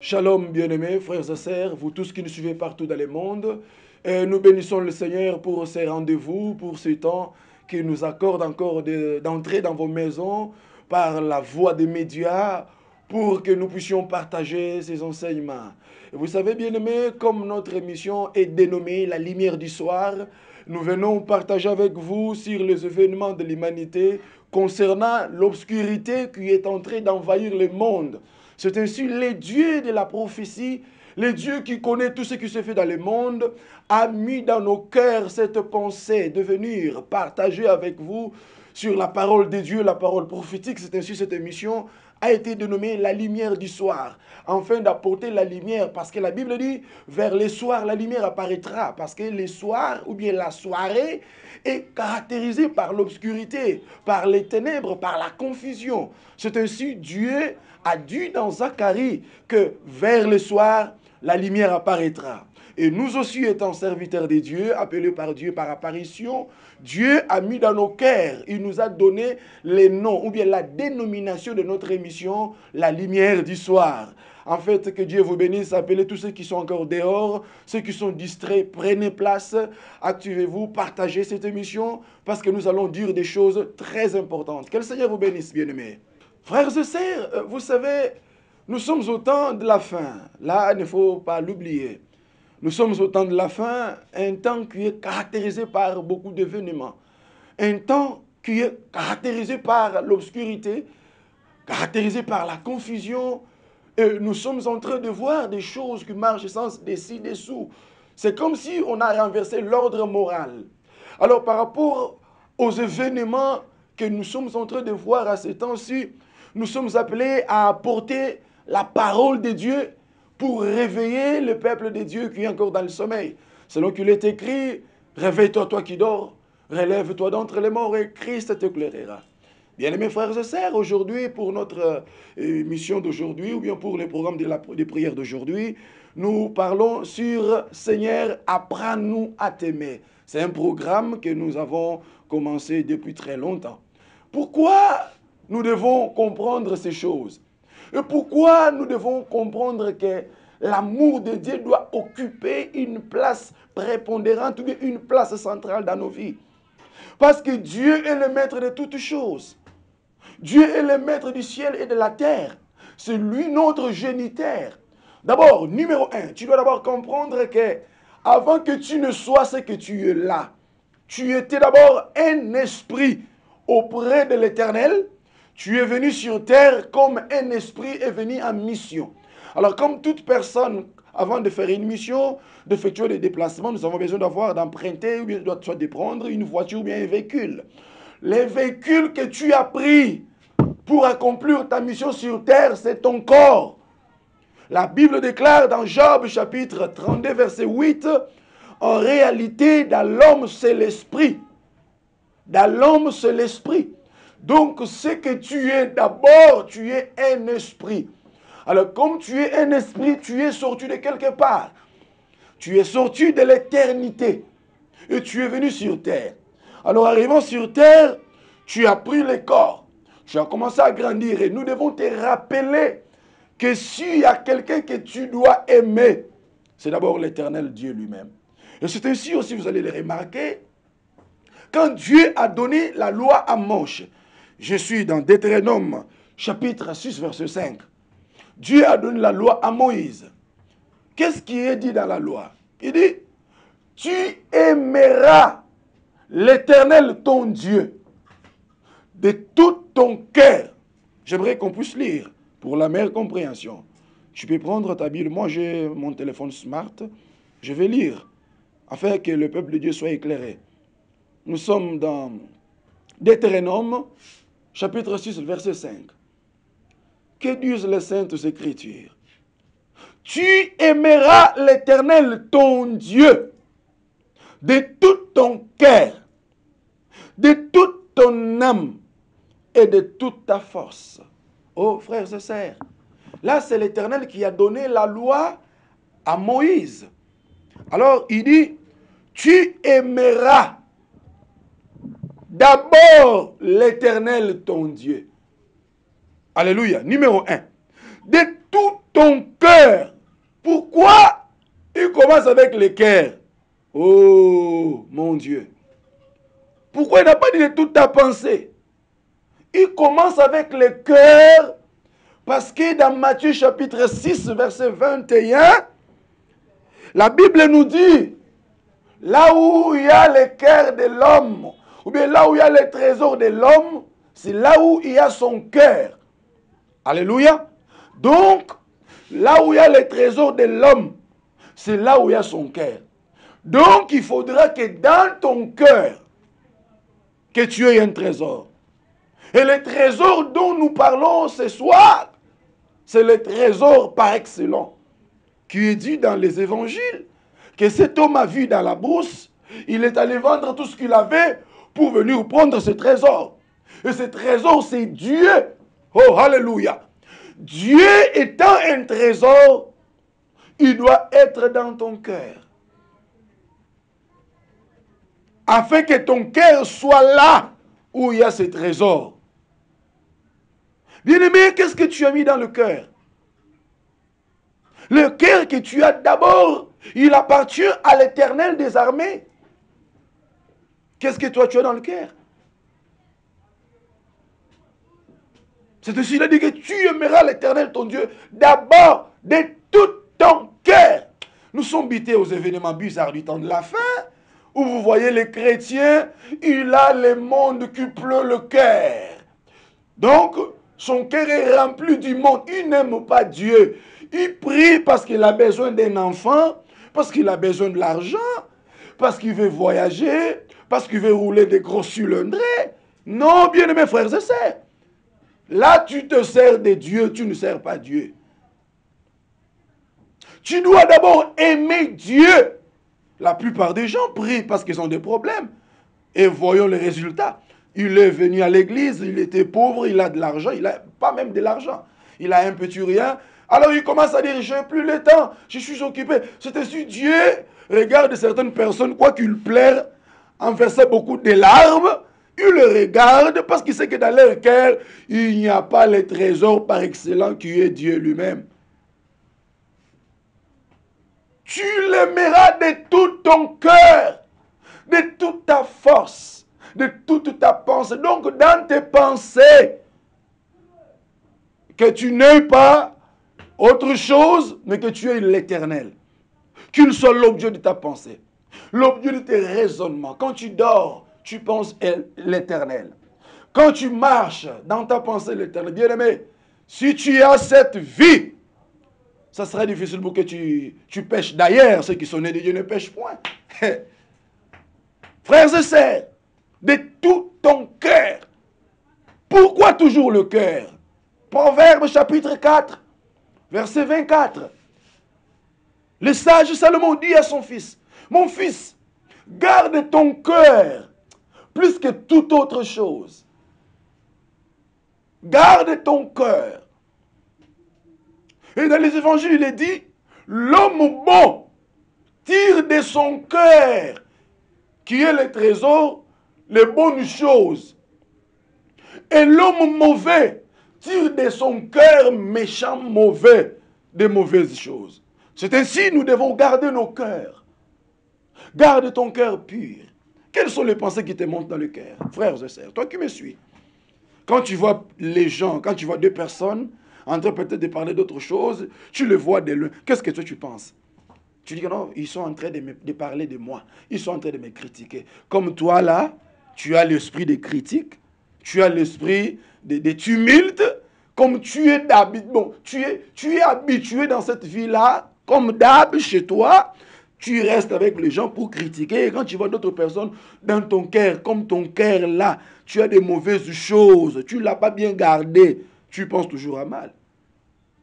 Shalom, bien-aimés, frères et sœurs, vous tous qui nous suivez partout dans le monde. Nous bénissons le Seigneur pour ces rendez-vous, pour ce temps qu'il nous accorde encore d'entrer dans vos maisons par la voie des médias pour que nous puissions partager ces enseignements. Et vous savez, bien-aimés, comme notre émission est dénommée La lumière du soir, nous venons partager avec vous sur les événements de l'humanité concernant l'obscurité qui est en train d'envahir le monde. C'est ainsi le Dieu de la prophétie, le Dieu qui connaît tout ce qui se fait dans le monde, a mis dans nos cœurs cette pensée de venir partager avec vous sur la parole de Dieu, la parole prophétique. C'est ainsi cette émission a été dénommée la lumière du soir, afin d'apporter la lumière, parce que la Bible dit, vers le soir, la lumière apparaîtra, parce que le soir, ou bien la soirée, est caractérisée par l'obscurité, par les ténèbres, par la confusion. C'est ainsi Dieu a dit dans Zacharie que vers le soir, la lumière apparaîtra. Et nous aussi, étant serviteurs de Dieu, appelés par Dieu par apparition, Dieu a mis dans nos cœurs, il nous a donné les noms, ou bien la dénomination de notre émission, la lumière du soir. En fait, que Dieu vous bénisse, appelez tous ceux qui sont encore dehors, ceux qui sont distraits, prenez place, activez-vous, partagez cette émission, parce que nous allons dire des choses très importantes. Que le Seigneur vous bénisse, bien-aimés. Frères et sœurs, vous savez, nous sommes au temps de la fin. Là, il ne faut pas l'oublier. Nous sommes au temps de la fin, un temps qui est caractérisé par beaucoup d'événements. Un temps qui est caractérisé par l'obscurité, caractérisé par la confusion. Et nous sommes en train de voir des choses qui marchent sans dessus-dessous. C'est comme si on a renversé l'ordre moral. Alors par rapport aux événements que nous sommes en train de voir à ce temps-ci, nous sommes appelés à apporter la parole de Dieu pour réveiller le peuple de Dieu qui est encore dans le sommeil. Selon qu'il est écrit, réveille-toi toi qui dors, relève-toi d'entre les morts et Christ t'éclairera. Bien-aimés frères et sœurs, aujourd'hui, pour notre mission d'aujourd'hui, ou bien pour le programme des prières d'aujourd'hui, nous parlons sur Seigneur, apprends-nous à t'aimer. C'est un programme que nous avons commencé depuis très longtemps. Pourquoi nous devons comprendre ces choses? Et pourquoi nous devons comprendre que l'amour de Dieu doit occuper une place prépondérante ou bien une place centrale dans nos vies? Parce que Dieu est le maître de toutes choses. Dieu est le maître du ciel et de la terre. C'est lui notre géniteur. D'abord, numéro un, tu dois d'abord comprendre que avant que tu ne sois ce que tu es là, tu étais d'abord un esprit auprès de l'Éternel. Tu es venu sur terre comme un esprit est venu en mission. Alors comme toute personne, avant de faire une mission, d'effectuer des déplacements, nous avons besoin d'emprunter ou bien soit de prendre une voiture ou bien un véhicule. Les véhicules que tu as pris pour accomplir ta mission sur terre, c'est ton corps. La Bible déclare dans Job chapitre 32 verset 8, en réalité dans l'homme c'est l'esprit. Dans l'homme c'est l'esprit. Donc ce que tu es d'abord, tu es un esprit. Alors comme tu es un esprit, tu es sorti de quelque part. Tu es sorti de l'éternité. Et tu es venu sur terre. Alors arrivant sur terre, tu as pris le corps. Tu as commencé à grandir. Et nous devons te rappeler que s'il y a quelqu'un que tu dois aimer, c'est d'abord l'Éternel Dieu lui-même. Et c'est ainsi aussi, vous allez le remarquer, quand Dieu a donné la loi à Moïse, je suis dans Deutéronome chapitre 6 verset 5. Dieu a donné la loi à Moïse. Qu'est-ce qui est dit dans la loi? Il dit, tu aimeras l'Éternel ton Dieu de tout ton cœur. J'aimerais qu'on puisse lire pour la meilleure compréhension. Tu peux prendre ta Bible. Moi, j'ai mon téléphone smart. Je vais lire afin que le peuple de Dieu soit éclairé. Nous sommes dans Deutéronome, chapitre 6, verset 5. Que disent les Saintes Écritures? Tu aimeras l'Éternel ton Dieu de tout ton cœur, de toute ton âme et de toute ta force. Oh frères et sœurs, là c'est l'Éternel qui a donné la loi à Moïse. Alors il dit, tu aimeras d'abord l'Éternel ton Dieu. Alléluia. Numéro 1. De tout ton cœur. Pourquoi il commence avec le cœur? Oh, mon Dieu. Pourquoi il n'a pas dit de toute ta pensée? Il commence avec le cœur parce que dans Matthieu chapitre 6, verset 21, la Bible nous dit, là où il y a le cœur de l'homme, ou bien là où il y a le trésor de l'homme, c'est là où il y a son cœur. Alléluia. Donc, là où il y a le trésor de l'homme, c'est là où il y a son cœur. Donc, il faudra que dans ton cœur, que tu aies un trésor. Et le trésor dont nous parlons ce soir, c'est le trésor par excellence, qui est dit dans les évangiles, que cet homme a vu dans la brousse, il est allé vendre tout ce qu'il avait pour venir prendre ce trésor. Et ce trésor, c'est Dieu. Oh, alléluia. Dieu étant un trésor, il doit être dans ton cœur. Afin que ton cœur soit là où il y a ce trésor. Bien-aimé, qu'est-ce que tu as mis dans le cœur? Le cœur que tu as d'abord, il appartient à l'Éternel des armées. Qu'est-ce que toi tu as dans le cœur? C'est aussi, il a dit que tu aimeras l'Éternel ton Dieu d'abord de tout ton cœur. Nous sommes bités aux événements bizarres du temps de la fin, où vous voyez les chrétiens, il a le monde qui pleut le cœur. Donc, son cœur est rempli du monde. Il n'aime pas Dieu. Il prie parce qu'il a besoin d'un enfant, parce qu'il a besoin de l'argent, parce qu'il veut voyager, parce qu'il veut rouler des gros cylindrés. Non, bien-aimés frères et sœurs. Là, tu te sers de Dieu, tu ne sers pas Dieu. Tu dois d'abord aimer Dieu. La plupart des gens prient parce qu'ils ont des problèmes. Et voyons les résultats. Il est venu à l'église, il était pauvre, il a de l'argent, il n'a pas même de l'argent. Il a un petit rien. Alors il commence à dire, je n'ai plus le temps, je suis occupé. C'est ainsi Dieu regarde certaines personnes, quoi qu'il pleure, en versant beaucoup de larmes. Il le regarde parce qu'il sait que dans leur cœur, il n'y a pas le trésor par excellence qui est Dieu lui-même. Tu l'aimeras de tout ton cœur, de toute ta force, de toute ta pensée. Donc dans tes pensées, que tu n'aies pas autre chose, mais que tu aies l'Éternel. Qu'il soit l'objet de ta pensée, l'objet de tes raisonnements. Quand tu dors, tu penses l'Éternel. Quand tu marches dans ta pensée, l'Éternel. Bien-aimé, si tu as cette vie, ça sera difficile pour que tu pêches. D'ailleurs, ceux qui sont nés de Dieu ne pêchent point. Frères et sœurs, de tout ton cœur. Pourquoi toujours le cœur? Proverbe chapitre 4, verset 24. Le sage Salomon dit à son fils, mon fils, garde ton cœur plus que toute autre chose. Garde ton cœur. Et dans les évangiles, il est dit, l'homme bon tire de son cœur, qui est le trésor, les bonnes choses. Et l'homme mauvais tire de son cœur méchant, mauvais, des mauvaises choses. C'est ainsi nous devons garder nos cœurs. Garde ton cœur pur. Quelles sont les pensées qui te montent dans le cœur? Frères et sœurs, toi qui me suis. Quand tu vois les gens, quand tu vois deux personnes en train peut-être de parler d'autre chose, tu les vois de loin. Qu'est-ce que toi tu penses? Tu dis que non, ils sont en train de parler de moi. Ils sont en train de me critiquer. Comme toi là, tu as l'esprit de critique, tu as l'esprit de tumulte, comme tu es d'habitude. Bon, tu es habitué dans cette vie-là, comme d'hab chez toi, tu restes avec les gens pour critiquer. Et quand tu vois d'autres personnes dans ton cœur, comme ton cœur là, tu as des mauvaises choses, tu ne l'as pas bien gardé, tu penses toujours à mal.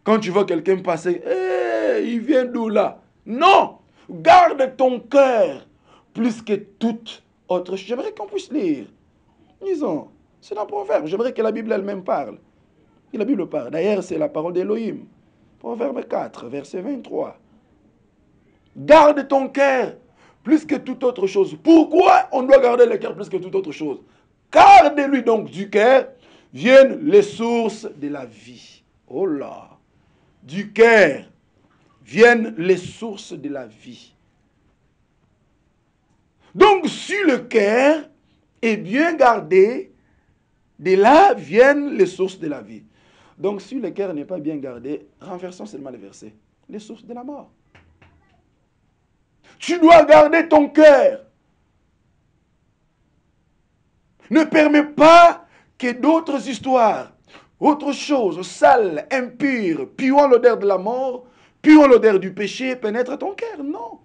Quand tu vois quelqu'un passer, hey, il vient d'où là? Non! Garde ton cœur plus que toute autre chose. J'aimerais qu'on puisse lire. Disons, c'est dans Proverbe. J'aimerais que la Bible elle-même parle. Et la Bible parle. D'ailleurs, c'est la parole d'Élohim. Proverbe 4, verset 23. Garde ton cœur plus que toute autre chose. Pourquoi on doit garder le cœur plus que toute autre chose? Car de lui donc du cœur viennent les sources de la vie. Oh là! du cœur viennent les sources de la vie. Donc, si le cœur est bien gardé, de là viennent les sources de la vie. Donc, si le cœur n'est pas bien gardé, renversons seulement le verset. Les sources de la mort. Tu dois garder ton cœur. Ne permets pas que d'autres histoires, autres choses sales, impures, puant l'odeur de la mort, puant l'odeur du péché, pénètrent ton cœur. Non.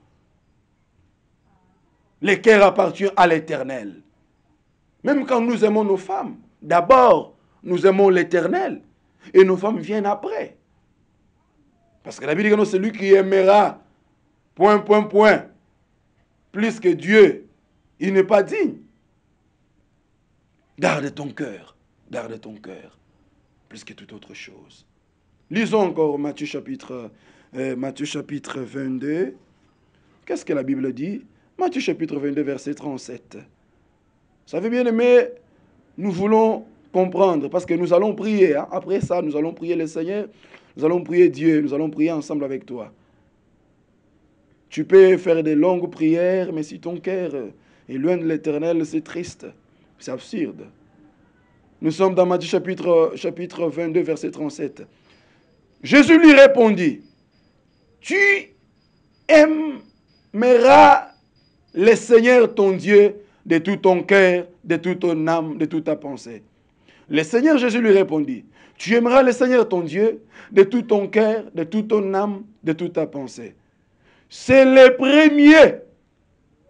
Le cœur appartient à l'Éternel. Même quand nous aimons nos femmes, d'abord, nous aimons l'Éternel. Et nos femmes viennent après. Parce que la Bible dit que c'est celui qui aimera, plus que Dieu, il n'est pas digne. Garde ton cœur, plus que toute autre chose. Lisons encore Matthieu chapitre 22. Qu'est-ce que la Bible dit? Matthieu chapitre 22, verset 37. Vous savez bien aimé, nous voulons comprendre, parce que nous allons prier. Hein? Après ça, nous allons prier le Seigneur, nous allons prier Dieu, nous allons prier ensemble avec toi. Tu peux faire des longues prières, mais si ton cœur est loin de l'Éternel, c'est triste, c'est absurde. Nous sommes dans Matthieu chapitre 22, verset 37. Jésus lui répondit, tu aimeras le Seigneur ton Dieu de tout ton cœur, de toute ton âme, de toute ta pensée. Le Seigneur Jésus lui répondit, tu aimeras le Seigneur ton Dieu de tout ton cœur, de toute ton âme, de toute ta pensée. C'est le premier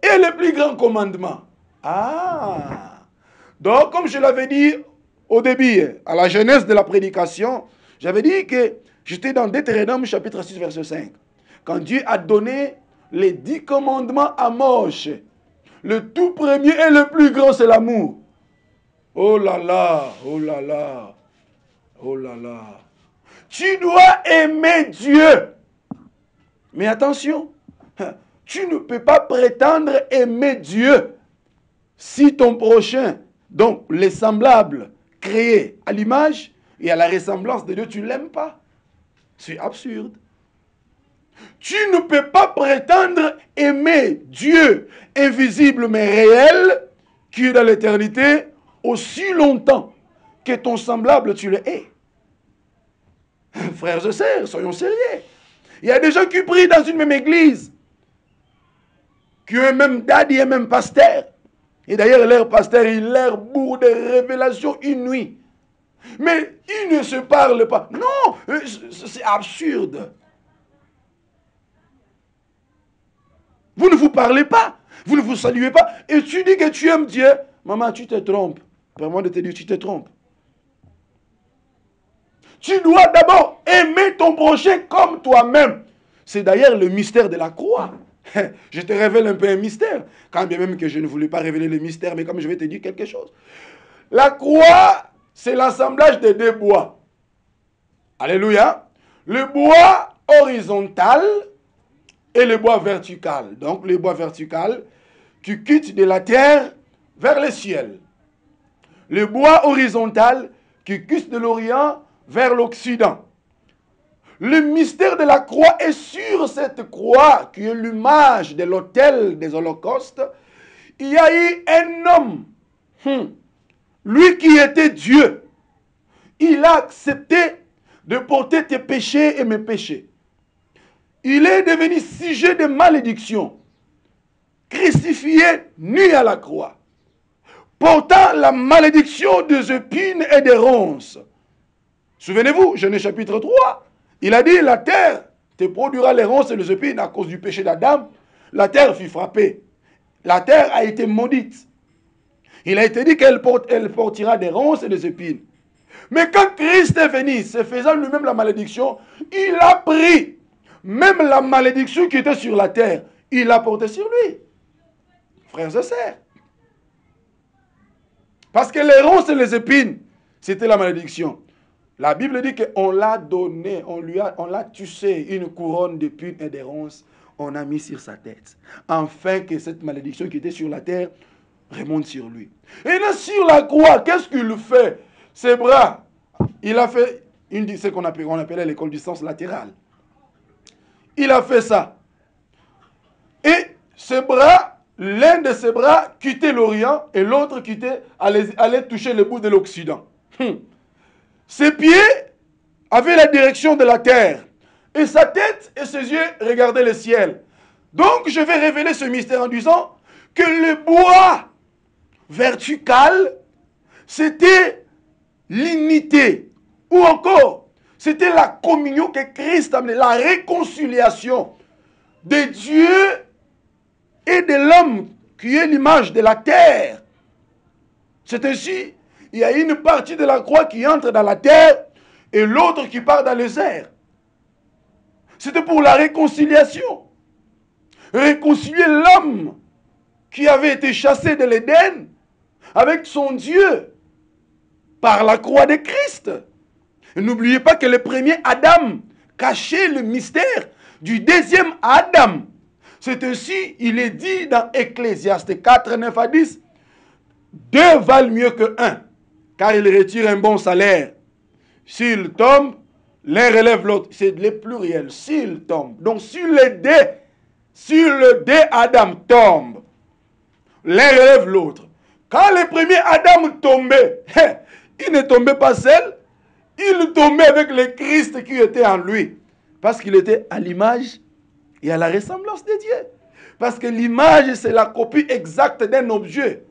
et le plus grand commandement. Ah! Donc, comme je l'avais dit au début, à la genèse de la prédication, j'avais dit que j'étais dans Deutéronome chapitre 6, verset 5. Quand Dieu a donné les 10 commandements à Moïse, le tout premier et le plus grand, c'est l'amour. Oh là là, oh là là, oh là là. Tu dois aimer Dieu. Mais attention, tu ne peux pas prétendre aimer Dieu si ton prochain, donc les semblables créés à l'image et à la ressemblance de Dieu, tu ne l'aimes pas. C'est absurde. Tu ne peux pas prétendre aimer Dieu invisible mais réel, qui est dans l'éternité, aussi longtemps que ton semblable tu le hais. Frères et sœurs, soyons sérieux. Il y a des gens qui prient dans une même église, qui ont un même daddy et un même pasteur. Et d'ailleurs, leur pasteur, il leur bourre de révélations inouïes. Mais ils ne se parlent pas. Non, c'est absurde. Vous ne vous parlez pas. Vous ne vous saluez pas. Et tu dis que tu aimes Dieu. Maman, tu te trompes. Permets-moi de te dire, tu te trompes. Tu dois d'abord aimer ton prochain comme toi-même. C'est d'ailleurs le mystère de la croix. Je te révèle un peu un mystère. Quand bien même que je ne voulais pas révéler le mystère, mais comme je vais te dire quelque chose. La croix, c'est l'assemblage des deux bois. Alléluia. Le bois horizontal et le bois vertical. Donc le bois vertical qui quitte de la terre vers le ciel. Le bois horizontal qui quitte de l'Orient vers l'Occident. Le mystère de la croix est sur cette croix qui est l'image de l'autel des holocaustes. Il y a eu un homme, lui qui était Dieu. Il a accepté de porter tes péchés et mes péchés. Il est devenu sujet de malédiction, crucifié nu à la croix, portant la malédiction des épines et des ronces. Souvenez-vous, Genèse chapitre 3, il a dit, la terre te produira les ronces et les épines à cause du péché d'Adam. La terre fut frappée. La terre a été maudite. Il a été dit qu'elle portera des ronces et des épines. Mais quand Christ est venu, se faisant lui-même la malédiction, il a pris même la malédiction qui était sur la terre. Il l'a portée sur lui. Frères et sœurs. Parce que les ronces et les épines, c'était la malédiction. La Bible dit qu'on l'a donné, on l'a tué une couronne d'épines et de ronces, on a mis sur sa tête. Afin que cette malédiction qui était sur la terre remonte sur lui. Et là, sur la croix, qu'est-ce qu'il fait? Ses bras, il ce qu'on appelait l'école du sens latéral. Il a fait ça. Et ses bras, l'un de ses bras quittait l'Orient et l'autre allait toucher le bout de l'Occident. Ses pieds avaient la direction de la terre. Et sa tête et ses yeux regardaient le ciel. Donc je vais révéler ce mystère en disant que le bois vertical, c'était l'unité. Ou encore, c'était la communion que Christ a amenée, la réconciliation de Dieu et de l'homme qui est l'image de la terre. C'est ainsi, il y a une partie de la croix qui entre dans la terre et l'autre qui part dans les airs. C'était pour la réconciliation. Réconcilier l'homme qui avait été chassé de l'Éden avec son Dieu par la croix de Christ. N'oubliez pas que le premier Adam cachait le mystère du deuxième Adam. C'est ainsi, il est dit dans Ecclésiaste 4, 9 à 10, deux valent mieux que un, car ils retirent un bon salaire. S'ils tombent, l'un relève l'autre. C'est le pluriel, s'ils tombent. Donc, sur le deux Adam tombe, l'un relève l'autre. Quand le premier Adam tombait, il ne tombait pas seul, il tombait avec le Christ qui était en lui. Parce qu'il était à l'image et à la ressemblance de Dieu. Parce que l'image, c'est la copie exacte d'un objet.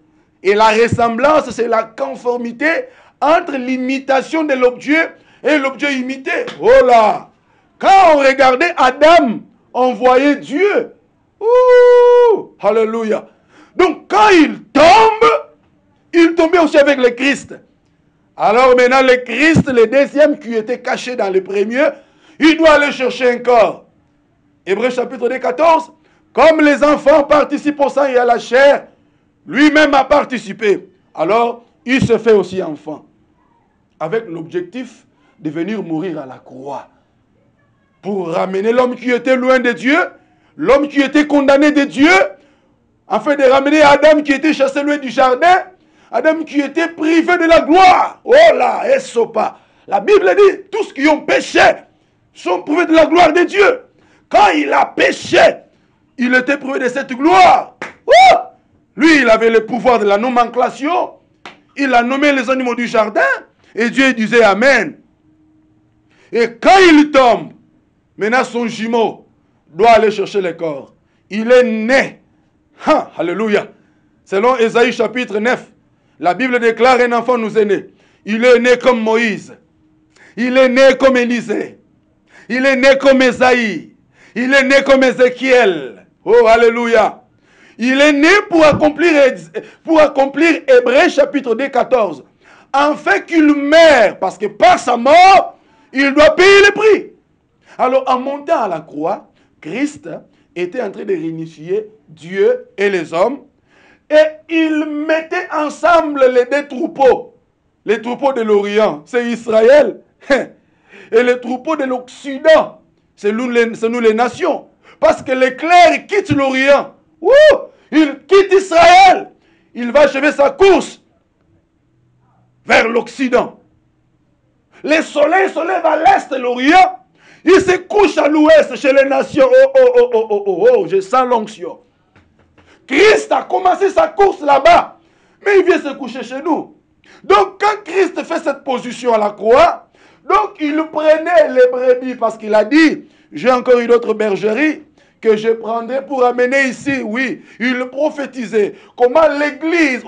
Et la ressemblance, c'est la conformité entre l'imitation de l'objet et l'objet imité. Oh là! Quand on regardait Adam, on voyait Dieu. Ouh! Alléluia! Donc quand il tombait aussi avec le Christ. Alors maintenant, le Christ, le deuxième qui était caché dans le premier, il doit aller chercher un corps. Hébreux chapitre 2, 14. Comme les enfants participent au sang et à la chair, lui-même a participé. Alors, il se fait aussi enfant. Avec l'objectif de venir mourir à la croix. Pour ramener l'homme qui était loin de Dieu, l'homme qui était condamné de Dieu, afin de ramener Adam qui était chassé loin du jardin, Adam qui était privé de la gloire. Oh là, Esopa. La Bible dit, tous qui ont péché sont privés de la gloire de Dieu. Quand il a péché, il était privé de cette gloire. Oh! Lui, il avait le pouvoir de la nomenclature. Il a nommé les animaux du jardin. Et Dieu disait Amen. Et quand il tombe, maintenant son jumeau doit aller chercher le corps. Il est né. Alléluia. Selon Ésaïe chapitre 9, la Bible déclare un enfant nous est né. Il est né comme Moïse. Il est né comme Élisée. Il est né comme Ésaïe. Il est né comme Ézéchiel. Oh, alléluia. Il est né pour accomplir Hébreux chapitre 2, 14. En fait qu'il meurt, parce que par sa mort, il doit payer le prix. Alors, en montant à la croix, Christ était en train de réunifier Dieu et les hommes. Et il mettait ensemble les deux troupeaux. Les troupeaux de l'Orient, c'est Israël. Et les troupeaux de l'Occident, c'est nous les nations. Parce que l'éclair quitte l'Orient. Il quitte Israël. Il va achever sa course vers l'Occident. Le soleil se lève à l'est de l'Orient. Il se couche à l'ouest chez les nations. Oh, je sens l'onction. Christ a commencé sa course là-bas. Mais il vient se coucher chez nous. Donc quand Christ fait cette position à la croix, donc il prenait les brebis parce qu'il a dit, j'ai encore une autre bergerie que je prendrai pour amener ici. Oui, il prophétisait comment l'église,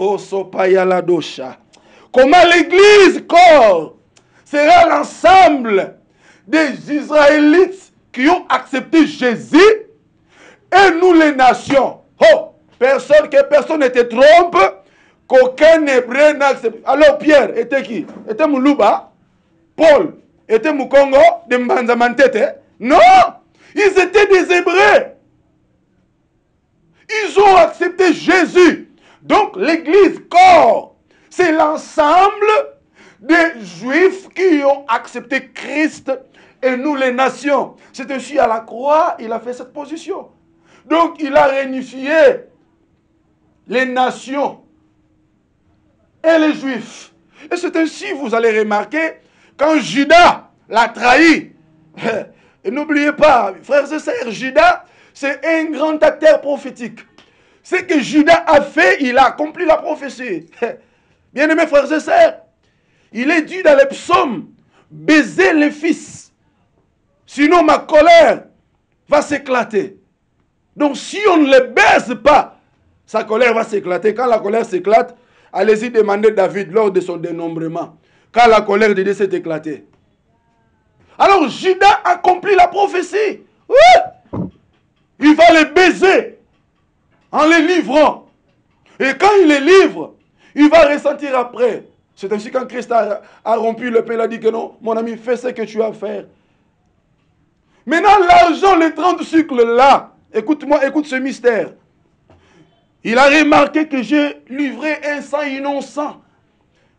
comment l'église corps sera l'ensemble des Israélites qui ont accepté Jésus et nous les nations. Que personne ne te trompe, qu'aucun hébreu n'accepte. Alors Pierre était qui? Était Moulouba? Paul était Moukongo de Mbanzamantete? Non! Ils étaient des hébreux. Ils ont accepté Jésus. Donc l'église corps, c'est l'ensemble des juifs qui ont accepté Christ et nous les nations. C'est ainsi à la croix, il a fait cette position. Donc il a réunifié les nations et les juifs. Et c'est ainsi, vous allez remarquer, quand Judas l'a trahi. Et n'oubliez pas, frères et sœurs, Judas, c'est un grand acteur prophétique. Ce que Judas a fait, il a accompli la prophétie. Bien-aimés frères et sœurs, il est dit dans les psaumes, baiser les fils. Sinon ma colère va s'éclater. Donc si on ne les baise pas, sa colère va s'éclater. Quand la colère s'éclate, allez-y demander David lors de son dénombrement. Quand la colère de Dieu s'est éclatée. Alors Judas accomplit la prophétie. Oui. Il va les baiser en les livrant. Et quand il les livre, il va ressentir après. C'est ainsi quand Christ a rompu le pain, il a dit que non, mon ami, fais ce que tu as à faire. Maintenant, l'argent, les 30 cycles là, écoute-moi, écoute ce mystère. Il a remarqué que j'ai livré un sang innocent.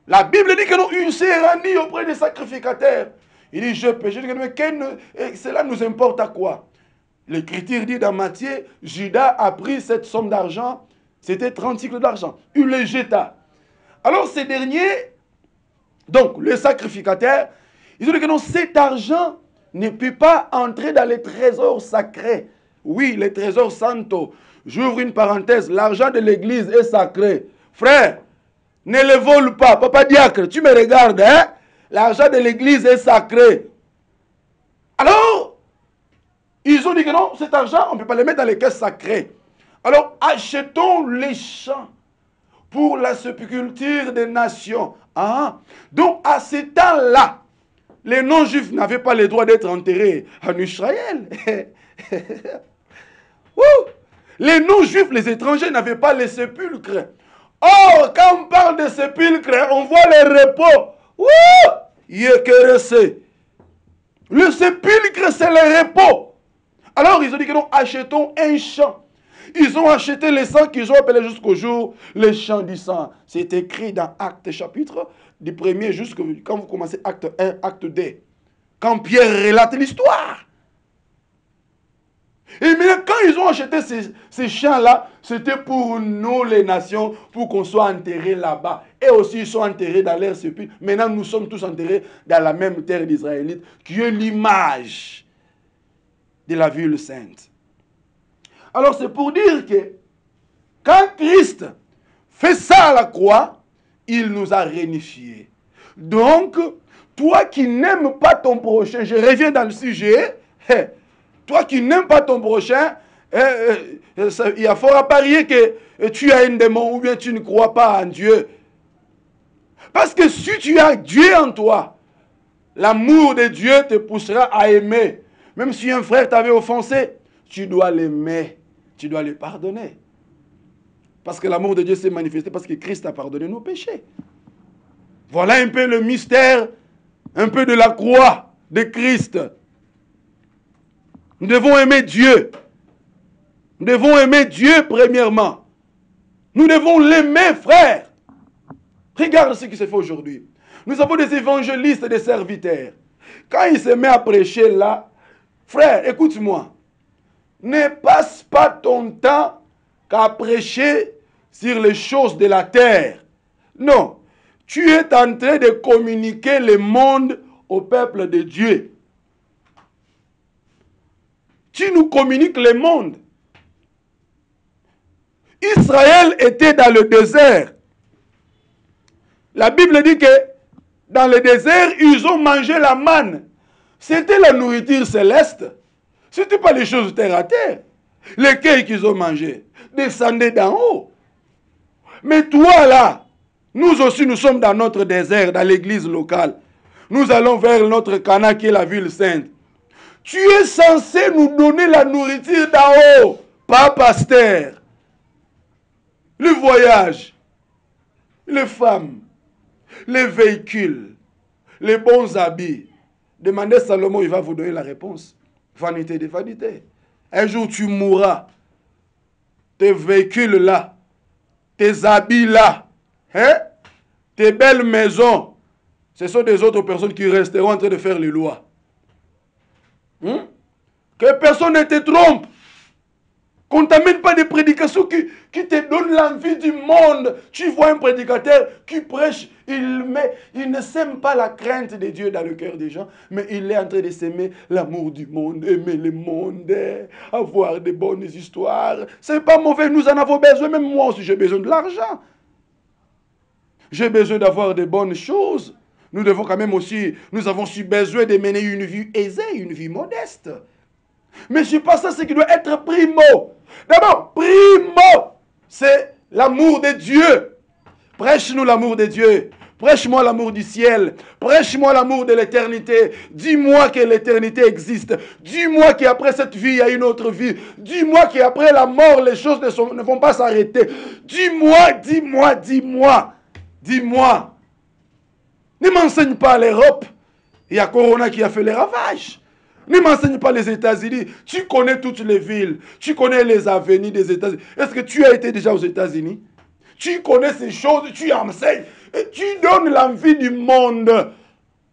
La Bible dit que non, il s'est rendu auprès des sacrificateurs. Il dit, je péché. Mais cela nous importe à quoi? L'Écriture dit dans Matthieu, Judas a pris cette somme d'argent, c'était 30 cycles d'argent. Il les jeta. Alors ces derniers, donc les sacrificateurs, ils ont dit que non, cet argent ne peut pas entrer dans les trésors sacrés. Oui, les trésors santos. J'ouvre une parenthèse, l'argent de l'église est sacré. Frère, ne le vole pas. Papa diacre, tu me regardes, hein? L'argent de l'église est sacré. Alors, ils ont dit que non, cet argent, on ne peut pas le mettre dans les caisses sacrées. Alors, achetons les champs pour la sépulture des nations. Ah, donc, à ce temps-là, les non-juifs n'avaient pas le droit d'être enterrés en Israël. Les non-juifs, les étrangers, n'avaient pas les sépulcres. Or, quand on parle de sépulcres, on voit les repos. Le sépulcre, c'est le repos. Alors, ils ont dit que nous achetons un champ. Ils ont acheté les sangs qu'ils ont appelés jusqu'au jour les champs du sang. C'est écrit dans Actes chapitre du premier jusqu'à quand vous commencez acte 1, acte 2. Quand Pierre relate l'histoire. Et maintenant, quand ils ont acheté ces champs-là, c'était pour nous les nations, pour qu'on soit enterrés là-bas. Et aussi, ils sont enterrés dans leur sépulcre. Maintenant, nous sommes tous enterrés dans la même terre d'Israélite, qui est l'image de la ville sainte. Alors, c'est pour dire que quand Christ fait ça à la croix, il nous a réunifiés. Donc, toi qui n'aimes pas ton prochain, je reviens dans le sujet, toi qui n'aimes pas ton prochain, il y a fort à parier que tu as un démon ou bien tu ne crois pas en Dieu. Parce que si tu as Dieu en toi, l'amour de Dieu te poussera à aimer. Même si un frère t'avait offensé, tu dois l'aimer, tu dois le pardonner. Parce que l'amour de Dieu s'est manifesté parce que Christ a pardonné nos péchés. Voilà un peu le mystère, un peu de la croix de Christ. Nous devons aimer Dieu. Nous devons aimer Dieu premièrement. Nous devons l'aimer, frère. Regarde ce qui se fait aujourd'hui. Nous avons des évangélistes, des serviteurs. Quand il se met à prêcher là, frère, écoute-moi. Ne passe pas ton temps qu'à prêcher sur les choses de la terre. Non. Tu es en train de communiquer le monde au peuple de Dieu. Tu nous communiques le monde. Israël était dans le désert. La Bible dit que dans le désert, ils ont mangé la manne. C'était la nourriture céleste. Ce n'était pas les choses terre à terre. Les cueils qu'ils ont mangés descendaient d'en haut. Mais toi là, nous aussi nous sommes dans notre désert, dans l'église locale. Nous allons vers notre Cana qui est la ville sainte. Tu es censé nous donner la nourriture d'en haut, pas pasteur. Le voyage, les femmes, les véhicules, les bons habits. Demandez Salomon, il va vous donner la réponse. Vanité de vanité. Un jour tu mourras. Tes véhicules là, tes habits là, hein? Tes belles maisons, ce sont des autres personnes qui resteront en train de faire les lois. Que personne ne te trompe. Qu'on ne t'amène pas des prédications qui te donnent l'envie du monde. Tu vois un prédicateur qui prêche, il ne sème pas la crainte de Dieu dans le cœur des gens, mais il est en train de s'aimer l'amour du monde, aimer le monde, avoir des bonnes histoires. C'est pas mauvais, nous en avons besoin, même moi aussi j'ai besoin de l'argent. J'ai besoin d'avoir des bonnes choses. Nous devons quand même aussi, nous avons aussi besoin de mener une vie aisée, une vie modeste. Mais je pense que ce qui doit être primo. D'abord, primo, c'est l'amour de Dieu. Prêche-nous l'amour de Dieu. Prêche-moi l'amour du ciel. Prêche-moi l'amour de l'éternité. Dis-moi que l'éternité existe. Dis-moi qu'après cette vie, il y a une autre vie. Dis-moi qu'après la mort, les choses ne vont pas s'arrêter. Dis-moi, dis-moi, dis-moi. Dis-moi. Ne m'enseigne pas l'Europe. Il y a Corona qui a fait les ravages. Ne m'enseigne pas les États-Unis. Tu connais toutes les villes. Tu connais les avenirs des États-Unis. Est-ce que tu as été déjà aux États-Unis? Tu connais ces choses, tu enseignes. Et tu donnes l'envie du monde.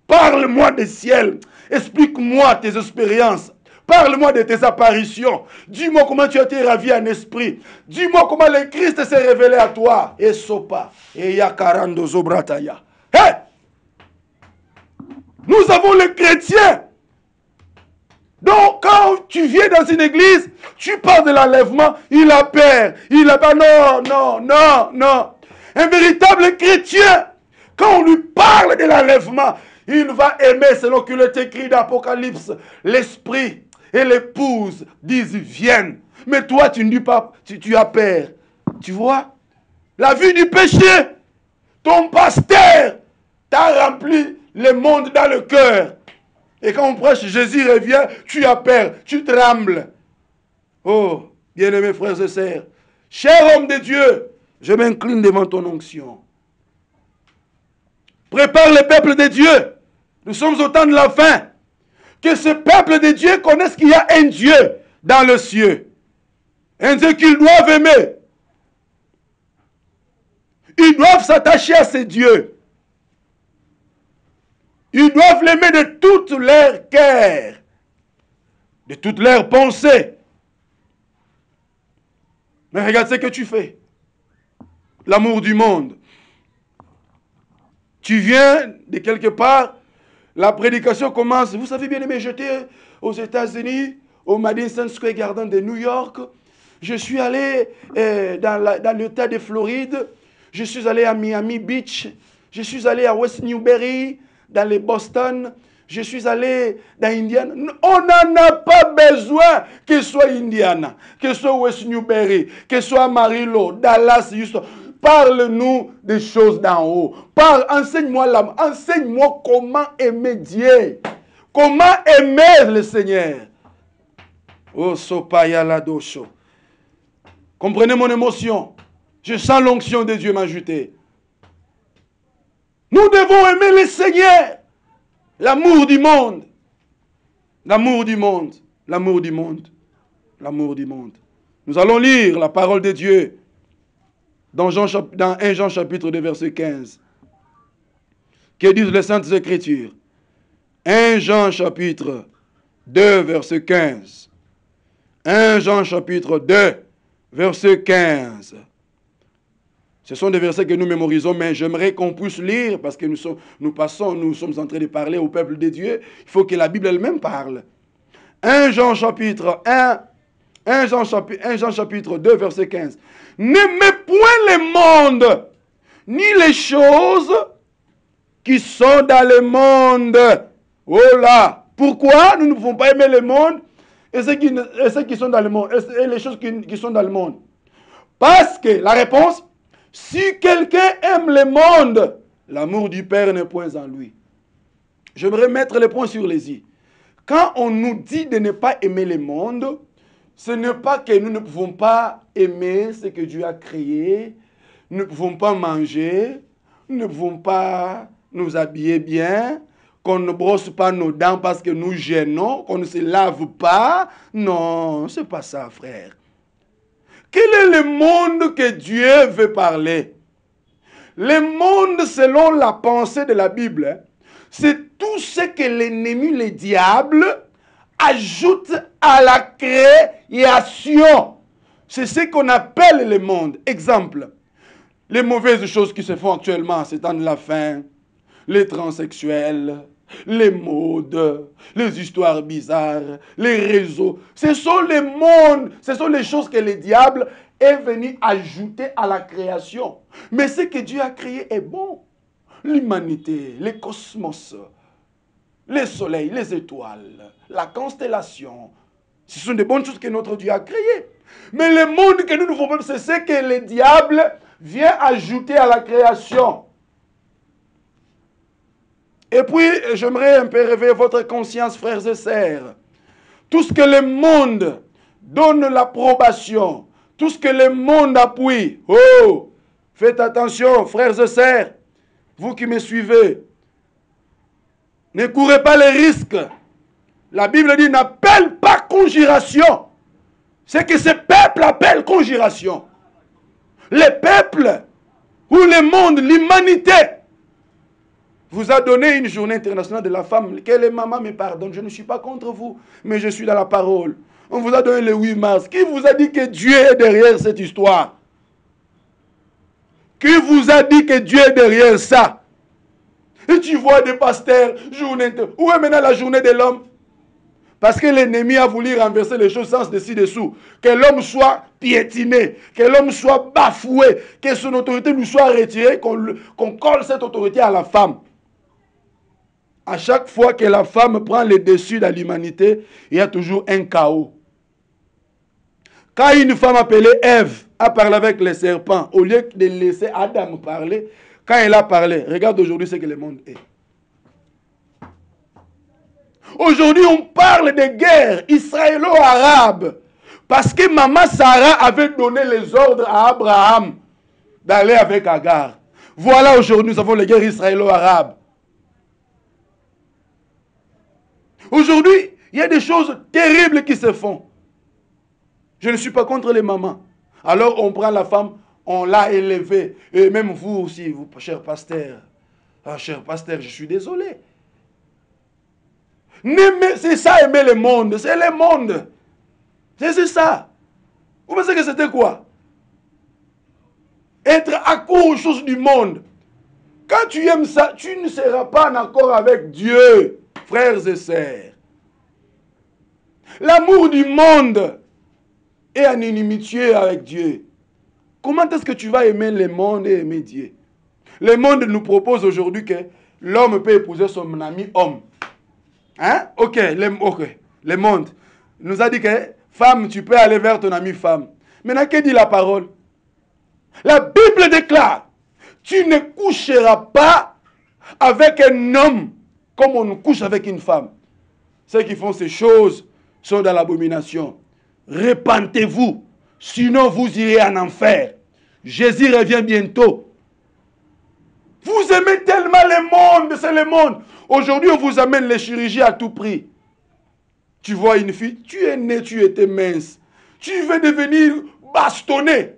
Parle-moi des ciels. Explique-moi tes expériences. Parle-moi de tes apparitions. Dis-moi comment tu as été ravi en esprit. Dis-moi comment le Christ s'est révélé à toi. Et sopa. Et yakarando zobrataya. Hey! Nous avons les chrétiens. Donc, quand tu viens dans une église, tu parles de l'enlèvement, il a peur. Il a peur. Non, non, non, non. Un véritable chrétien, quand on lui parle de l'enlèvement, il va aimer, selon qu'il est écrit dans l'Apocalypse, l'esprit et l'épouse disent viennent. Mais toi, tu ne dis pas, tu as peur. Tu vois? La vie du péché, ton pasteur t'a rempli le monde dans le cœur. Et quand on prêche, Jésus revient, tu as peur, tu trembles. Oh, bien-aimés frères et sœurs, cher homme de Dieu, je m'incline devant ton onction. Prépare le peuple de Dieu. Nous sommes au temps de la fin. Que ce peuple de Dieu connaisse qu'il y a un Dieu dans le ciel. Un Dieu qu'ils doivent aimer. Ils doivent s'attacher à ce Dieu. Ils doivent l'aimer de toute leur cœur, de toute leur pensée. Mais regarde ce que tu fais. L'amour du monde. Tu viens de quelque part, la prédication commence. Vous savez bien aimé, j'étais aux États-Unis, au Madison Square Garden de New York. Je suis allé dans l'État de Floride. Je suis allé à Miami Beach. Je suis allé à West Newbury, dans les Boston. Je suis allé dans Indiana. On n'en a pas besoin que ce soit Indiana, que ce soit West Newbury, que ce soit Amarillo, Dallas, Houston. Parle-nous des choses d'en haut. Enseigne-moi l'âme. Enseigne-moi comment aimer Dieu. Comment aimer le Seigneur. Oh, sopaya la dosho. Comprenez mon émotion. Je sens l'onction de Dieu m'ajouter. Nous devons aimer le Seigneur. L'amour du monde. L'amour du monde. L'amour du monde. L'amour du monde. Nous allons lire la parole de Dieu dans 1 Jean chapitre 2 verset 15. Que disent les Saintes Écritures? 1 Jean chapitre 2 verset 15. 1 Jean chapitre 2 verset 15. Ce sont des versets que nous mémorisons, mais j'aimerais qu'on puisse lire, parce que nous sommes en train de parler au peuple de Dieu. Il faut que la Bible elle-même parle. 1 Jean chapitre 2, verset 15. N'aimez point le monde, ni les choses qui sont dans le monde. Oh là! Pourquoi nous ne pouvons pas aimer le monde et ceux qui sont dans le monde, et les choses qui sont dans le monde? Parce que, la réponse, si quelqu'un aime le monde, l'amour du Père n'est point en lui. J'aimerais mettre les points sur les i. Quand on nous dit de ne pas aimer le monde, ce n'est pas que nous ne pouvons pas aimer ce que Dieu a créé, nous ne pouvons pas manger, nous ne pouvons pas nous habiller bien, qu'on ne brosse pas nos dents parce que nous gênons, qu'on ne se lave pas. Non, c'est pas ça, frère. Quel est le monde que Dieu veut parler? Le monde, selon la pensée de la Bible, c'est tout ce que l'ennemi, le diable, ajoute à la création. C'est ce qu'on appelle le monde. Exemple, les mauvaises choses qui se font actuellement, c'est dans la faim, les transsexuels, les modes, les histoires bizarres, les réseaux. Ce sont les mondes, ce sont les choses que le diable est venu ajouter à la création. Mais ce que Dieu a créé est bon. L'humanité, les cosmos, les soleils, les étoiles, la constellation, ce sont des bonnes choses que notre Dieu a créées. Mais le monde que nous ne voulons pas, c'est ce que le diable vient ajouter à la création. Et puis, j'aimerais un peu réveiller votre conscience, frères et sœurs. Tout ce que le monde donne l'approbation, tout ce que le monde appuie. Oh, faites attention, frères et sœurs, vous qui me suivez. Ne courez pas les risques. La Bible dit, n'appelle pas conjuration. C'est que ce peuple appelle conjuration. Le peuple, ou le monde, l'humanité, vous a donné une journée internationale de la femme. Que les mamans me pardonnent, je ne suis pas contre vous, mais je suis dans la parole. On vous a donné le 8 mars. Qui vous a dit que Dieu est derrière cette histoire? Qui vous a dit que Dieu est derrière ça? Et tu vois des pasteurs, journée... Où est maintenant la journée de l'homme? Parce que l'ennemi a voulu renverser les choses sans dessus-dessous. Que l'homme soit piétiné, que l'homme soit bafoué, que son autorité lui soit retirée, qu'on colle cette autorité à la femme. À chaque fois que la femme prend le dessus dans l'humanité, il y a toujours un chaos. Quand une femme appelée Ève a parlé avec les serpents, au lieu de laisser Adam parler, quand elle a parlé, regarde aujourd'hui ce que le monde est. Aujourd'hui, on parle de guerre israélo-arabe parce que maman Sarah avait donné les ordres à Abraham d'aller avec Agar. Voilà, aujourd'hui, nous avons les guerres israélo-arabes. Aujourd'hui, il y a des choses terribles qui se font. Je ne suis pas contre les mamans. Alors, on prend la femme, on l'a élevée. Et même vous aussi, vous, cher pasteur. Ah, cher pasteur, je suis désolé. C'est ça, aimer le monde. C'est le monde. C'est ça. Vous pensez que c'était quoi? Être accro aux choses du monde. Quand tu aimes ça, tu ne seras pas en accord avec Dieu, frères et sœurs. L'amour du monde est en inimitié avec Dieu. Comment est-ce que tu vas aimer le monde et aimer Dieu? Le monde nous propose aujourd'hui que l'homme peut épouser son ami homme. Hein? Ok, le monde nous a dit que femme, tu peux aller vers ton ami femme. Maintenant, que dit la parole? La Bible déclare, tu ne coucheras pas avec un homme comme on couche avec une femme. Ceux qui font ces choses sont dans l'abomination. Repentez-vous, sinon vous irez en enfer. Jésus revient bientôt. Vous aimez tellement le monde, c'est le monde. Aujourd'hui, on vous amène les chirurgies à tout prix. Tu vois une fille, tu es né, tu étais mince. Tu veux devenir bastonné.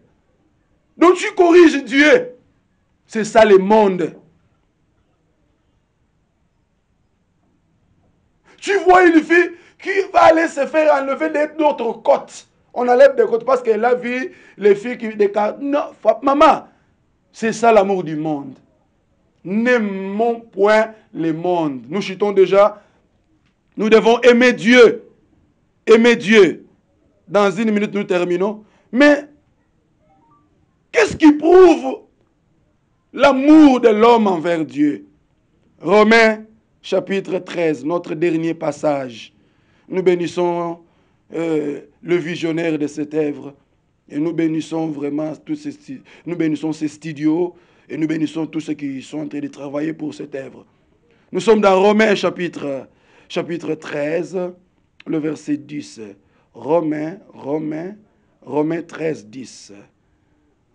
Donc tu corriges Dieu. C'est ça le monde. Tu vois une fille qui va aller se faire enlever d'autres côtes. On enlève des côtes parce qu'elle a vu les filles qui déclarent. Non, maman, c'est ça l'amour du monde. N'aimons point le monde. Nous chutons déjà. Nous devons aimer Dieu. Aimer Dieu. Dans une minute, nous terminons. Mais, qu'est-ce qui prouve l'amour de l'homme envers Dieu? Romains, chapitre 13, notre dernier passage. Nous bénissons le visionnaire de cette œuvre. Et nous bénissons vraiment nous bénissons ces studios. Et nous bénissons tous ceux qui sont en train de travailler pour cette œuvre. Nous sommes dans Romains chapitre 13, le verset 10. Romains 13, 10.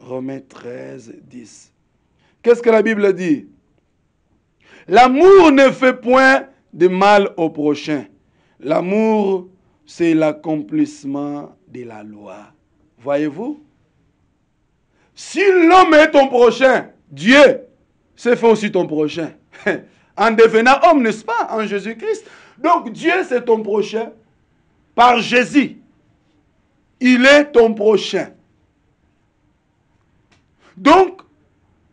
Romains 13, 10. Qu'est-ce que la Bible dit? L'amour ne fait point de mal au prochain. L'amour, c'est l'accomplissement de la loi. Voyez-vous? Si l'homme est ton prochain, Dieu se fait aussi ton prochain. En devenant homme, n'est-ce pas? En Jésus-Christ. Donc Dieu, c'est ton prochain par Jésus. il est ton prochain. Donc,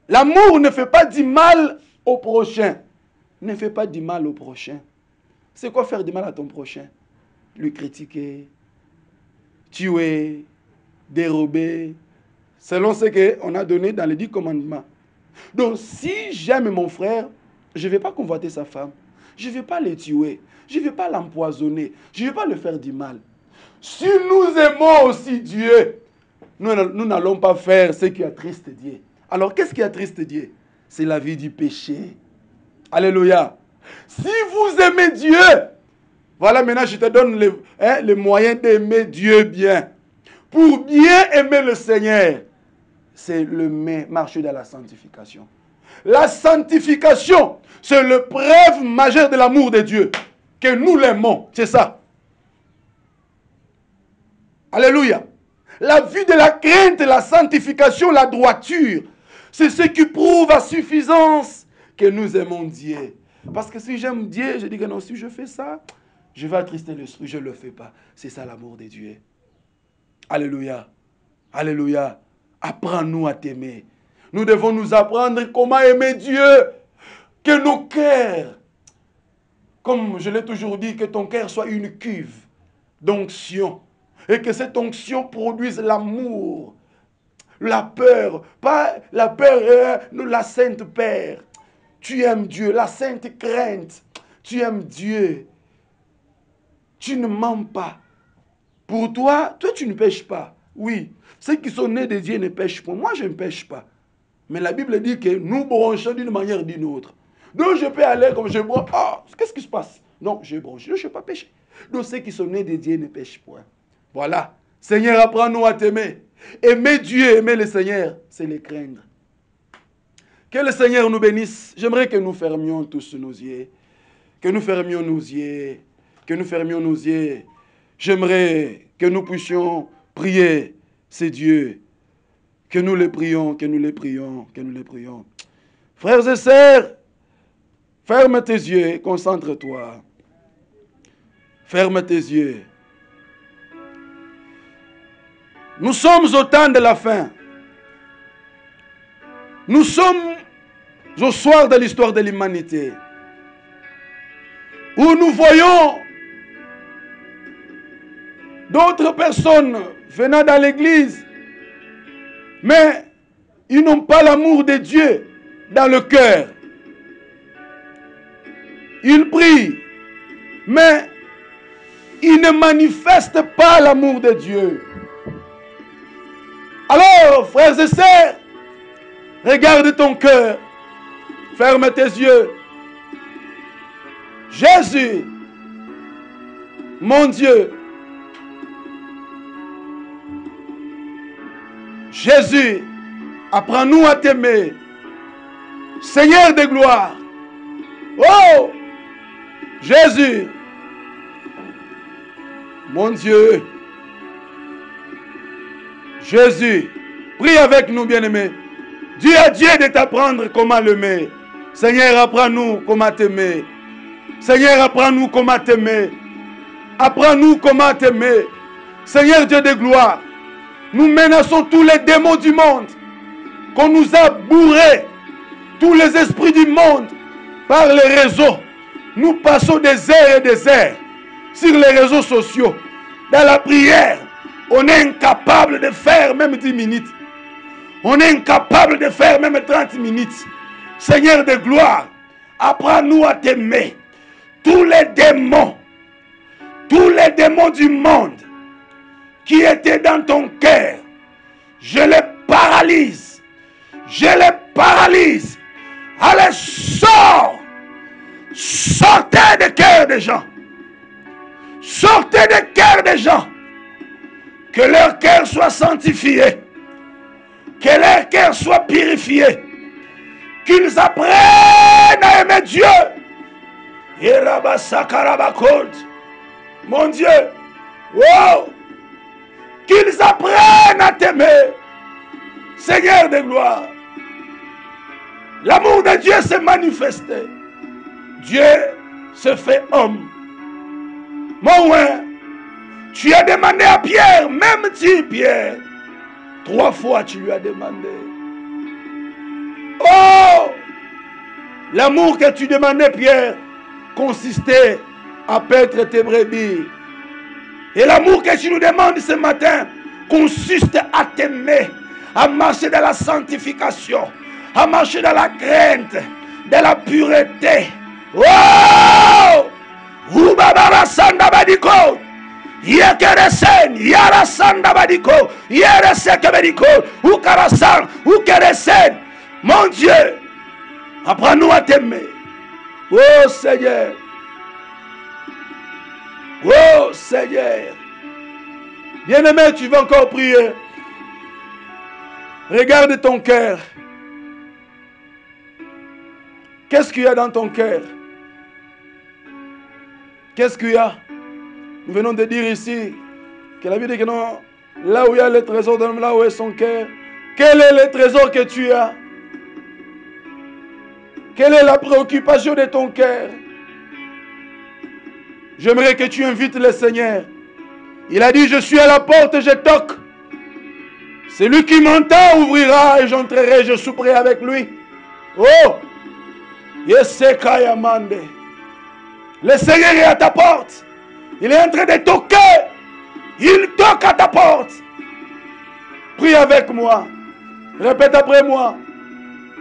l'amour ne fait pas du mal au prochain. Ne fais pas du mal au prochain. C'est quoi faire du mal à ton prochain? Lui critiquer, tuer, dérober, selon ce qu'on a donné dans les 10 commandements. Donc, si j'aime mon frère, je ne vais pas convoiter sa femme. Je ne vais pas le tuer. Je ne vais pas l'empoisonner. Je ne vais pas le faire du mal. Si nous aimons aussi Dieu, nous n'allons pas faire ce qui attriste Dieu. Alors, qu'est-ce qui attriste Dieu? C'est la vie du péché. Alléluia. Si vous aimez Dieu, voilà, maintenant je te donne les moyens d'aimer Dieu bien. Pour bien aimer le Seigneur, c'est le marcher dans la sanctification. La sanctification, c'est le preuve majeure de l'amour de Dieu. Que nous l'aimons, c'est ça. Alléluia. La vie de la crainte, la sanctification, la droiture, c'est ce qui prouve à suffisance que nous aimons Dieu. Parce que si j'aime Dieu, je dis que non, si je fais ça, je vais attrister l'esprit, je ne le fais pas. C'est ça l'amour de Dieu. Alléluia. Alléluia. Apprends-nous à t'aimer. Nous devons nous apprendre comment aimer Dieu. Que nos cœurs, comme je l'ai toujours dit, que ton cœur soit une cuve d'onction. Et que cette onction produise l'amour, la peur. Pas la peur, la sainte peur. Tu aimes Dieu, la sainte crainte. Tu aimes Dieu. Tu ne mens pas. Pour toi, tu ne pêches pas. Oui, ceux qui sont nés de Dieu ne pêchent pas. Moi, je ne pêche pas. Mais la Bible dit que nous bronchons d'une manière ou d'une autre. Donc, je peux aller comme je bronche. Ah, qu'est-ce qui se passe? Non, je bronche. Je ne sais pas pécher. Donc, ceux qui sont nés de Dieu ne pêchent point. Voilà. Seigneur, apprends-nous à t'aimer. Aimer Dieu, aimer le Seigneur, c'est le craindre. Que le Seigneur nous bénisse. J'aimerais que nous fermions tous nos yeux. Que nous fermions nos yeux. Que nous fermions nos yeux. J'aimerais que nous puissions prier ces dieux. Que nous les prions, que nous les prions, que nous les prions. Frères et sœurs, ferme tes yeux et concentre-toi. Ferme tes yeux. Nous sommes au temps de la fin. Nous sommes au soir de l'histoire de l'humanité, où nous voyons d'autres personnes venant dans l'église, mais ils n'ont pas l'amour de Dieu dans le cœur. Ils prient, mais ils ne manifestent pas l'amour de Dieu. Alors, frères et sœurs, regarde ton cœur, ferme tes yeux. Jésus, mon Dieu, Jésus, apprends-nous à t'aimer. Seigneur de gloire, oh, Jésus, mon Dieu, Jésus, prie avec nous, bien-aimés. Dis à Dieu de t'apprendre comment l'aimer. Seigneur, apprends-nous comment t'aimer. Seigneur, apprends-nous comment t'aimer. Apprends-nous comment t'aimer. Seigneur Dieu de gloire, nous menaçons tous les démons du monde qu'on nous a bourrés, tous les esprits du monde par les réseaux. Nous passons des heures et des heures sur les réseaux sociaux. Dans la prière, on est incapable de faire même 10 minutes. On est incapable de faire même 30 minutes. Seigneur de gloire, apprends-nous à t'aimer. Tous les démons du monde qui étaient dans ton cœur, je les paralyse. Je les paralyse. Allez, sors. Sortez des cœurs des gens. Sortez des cœurs des gens. Que leur cœur soit sanctifié. Que leur cœur soit purifié. Qu'ils apprennent à aimer Dieu. Mon Dieu. Wow. Qu'ils apprennent à t'aimer. Seigneur de gloire. L'amour de Dieu s'est manifesté. Dieu se fait homme. Mon roi, Tu as demandé à Pierre, même si Pierre, 3 fois tu lui as demandé. Oh! L'amour que tu demandais, Pierre, consistait à paître tes brebis. Et l'amour que tu nous demandes ce matin consiste à t'aimer, à marcher dans la sanctification, à marcher dans la crainte, dans la pureté. Oh! Ubabara sanda badiko. Yekeresen, yara sanda badiko. Yereseke badiko. Ukarasan, ukeresen. Mon Dieu, apprends-nous à t'aimer. Oh Seigneur. Oh Seigneur. Bien-aimé, tu vas encore prier. Regarde ton cœur. Qu'est-ce qu'il y a dans ton cœur? Qu'est-ce qu'il y a? Nous venons de dire ici que la Bible dit que non, là où il y a le trésor de l'homme, là où est son cœur. Quel est le trésor que tu as? Quelle est la préoccupation de ton cœur? J'aimerais que tu invites le Seigneur. Il a dit, je suis à la porte, je toque. Celui qui m'entend ouvrira et j'entrerai, je souperai avec lui. Oh! Yesekayamande. Le Seigneur est à ta porte. Il est en train de toquer. Il toque à ta porte. Prie avec moi. Répète après moi.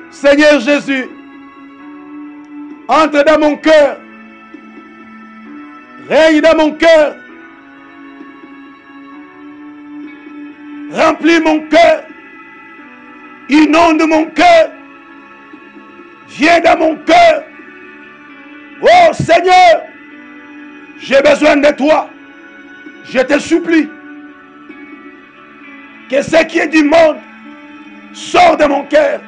Seigneur Jésus, entre dans mon cœur. Règne dans mon cœur. Remplis mon cœur. Inonde mon cœur. Viens dans mon cœur. Oh Seigneur, j'ai besoin de toi. Je te supplie que ce qui est du monde sort de mon cœur.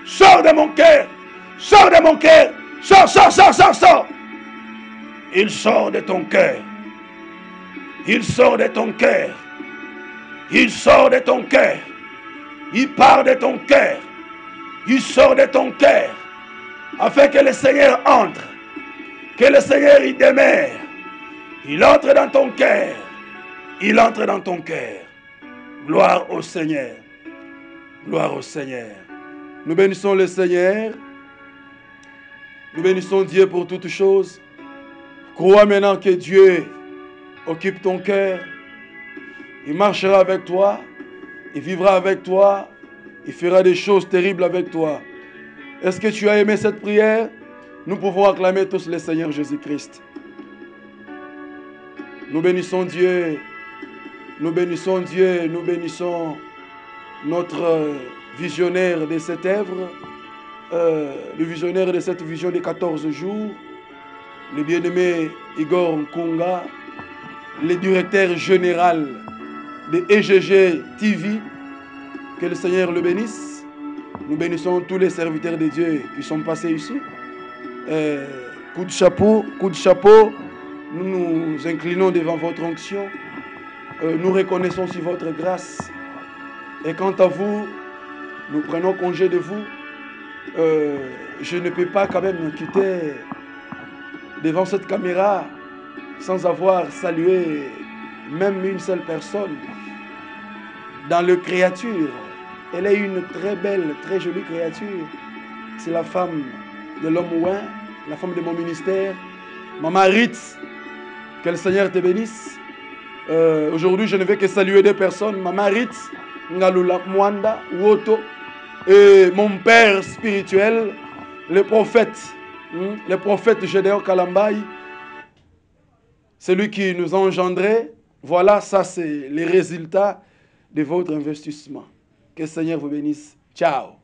Sors de mon cœur. Sors de mon cœur. Sors, sors, sors, sors, sors. Il sort de ton cœur. Il sort de ton cœur. Il sort de ton cœur. Il part de ton cœur. Il sort de ton cœur. Afin que le Seigneur entre. Que le Seigneur y demeure. Il entre dans ton cœur. Il entre dans ton cœur. Gloire au Seigneur. Gloire au Seigneur. Nous bénissons le Seigneur. Nous bénissons Dieu pour toutes choses. Crois maintenant que Dieu occupe ton cœur. Il marchera avec toi. Il vivra avec toi. Il fera des choses terribles avec toi. Est-ce que tu as aimé cette prière? Nous pouvons acclamer tous le Seigneur Jésus-Christ. Nous bénissons Dieu. Nous bénissons Dieu. Nous bénissons notre visionnaire de cette œuvre. Le visionnaire de cette vision de 14 jours. Le bien-aimé Igor Nkunga. Le directeur général de EGG TV. Que le Seigneur le bénisse. Nous bénissons tous les serviteurs de Dieu qui sont passés ici. Coup de chapeau, nous nous inclinons devant votre onction. Nous reconnaissons aussi votre grâce. Et quant à vous, nous prenons congé de vous. Je ne peux pas quand même quitter devant cette caméra sans avoir salué même une seule personne dans le créature. Elle est une très belle, très jolie créature. C'est la femme de l'homme ouin, la femme de mon ministère, Maman Ritz. Que le Seigneur te bénisse. Aujourd'hui, je ne vais que saluer deux personnes, Maman Ritz, Ngalula Mwanda, Woto, et mon père spirituel, le prophète Gédéon Kalambaï, celui qui nous a engendrés. Voilà, ça c'est les résultats de votre investissement. Que le Seigneur vous bénisse. Ciao.